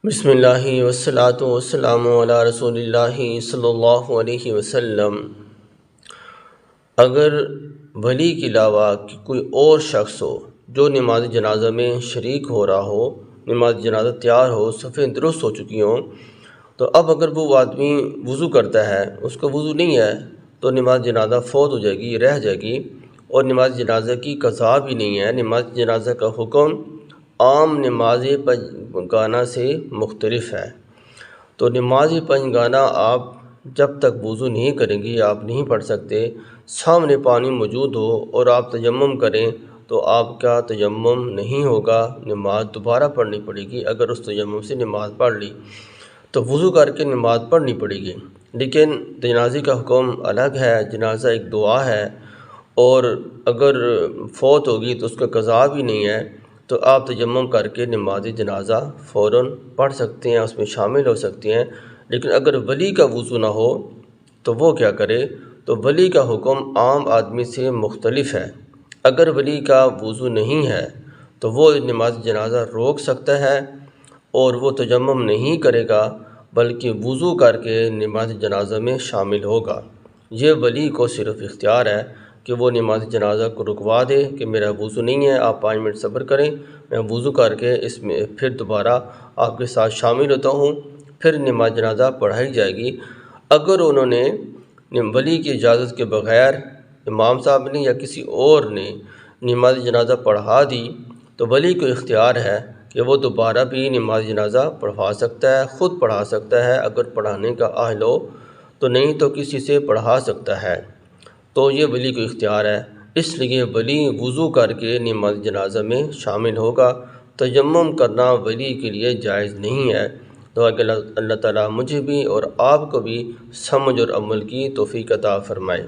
بسم اللہ والصلاة والسلام علی رسول اللہ صلی اللہ علیہ وسلم۔ اگر ولی کے علاوہ کوئی اور شخص ہو جو نماز جنازہ میں شریک ہو رہا ہو، نماز جنازہ تیار ہو، صفیں درست ہو چکی ہوں، تو اب اگر وہ آدمی وضو کرتا ہے، اس کا وضو نہیں ہے تو نماز جنازہ فوت ہو جائے گی، رہ جائے گی، اور نماز جنازہ کی قضا بھی نہیں ہے۔ نماز جنازہ کا حکم عام نماز پنجگانہ سے مختلف ہے۔ تو نماز پنجگانہ آپ جب تک وضو نہیں کریں گے آپ نہیں پڑھ سکتے۔ سامنے پانی موجود ہو اور آپ تیمم کریں تو آپ کا تیمم نہیں ہوگا، نماز دوبارہ پڑھنی پڑے گی۔ اگر اس تیمم سے نماز پڑھ لی تو وضو کر کے نماز پڑھنی پڑے گی۔ لیکن جنازے کا حکم الگ ہے، جنازہ ایک دعا ہے، اور اگر فوت ہوگی تو اس کا قضا بھی نہیں ہے، تو آپ تیمم کر کے نماز جنازہ فوراً پڑھ سکتے ہیں، اس میں شامل ہو سکتے ہیں۔ لیکن اگر ولی کا وضو نہ ہو تو وہ کیا کرے؟ تو ولی کا حکم عام آدمی سے مختلف ہے۔ اگر ولی کا وضو نہیں ہے تو وہ نماز جنازہ روک سکتا ہے اور وہ تیمم نہیں کرے گا بلکہ وضو کر کے نماز جنازہ میں شامل ہوگا۔ یہ ولی کو صرف اختیار ہے کہ وہ نماز جنازہ کو رکوا دے کہ میرا وضو نہیں ہے، آپ 5 منٹ صبر کریں، میں وضو کر کے اس میں پھر دوبارہ آپ کے ساتھ شامل ہوتا ہوں، پھر نماز جنازہ پڑھائی جائے گی۔ اگر انہوں نے ولی کی اجازت کے بغیر، امام صاحب نے یا کسی اور نے نماز جنازہ پڑھا دی تو ولی کو اختیار ہے کہ وہ دوبارہ بھی نماز جنازہ پڑھوا سکتا ہے، خود پڑھا سکتا ہے اگر پڑھانے کا اہل ہو، تو نہیں تو کسی سے پڑھا سکتا ہے۔ تو یہ ولی کو اختیار ہے، اس لیے ولی وضو کر کے نماز جنازہ میں شامل ہوگا۔ تیمم کرنا ولی کے لیے جائز نہیں ہے۔ دعا کہ اللہ تعالیٰ مجھے بھی اور آپ کو بھی سمجھ اور عمل کی توفیق عطا فرمائے۔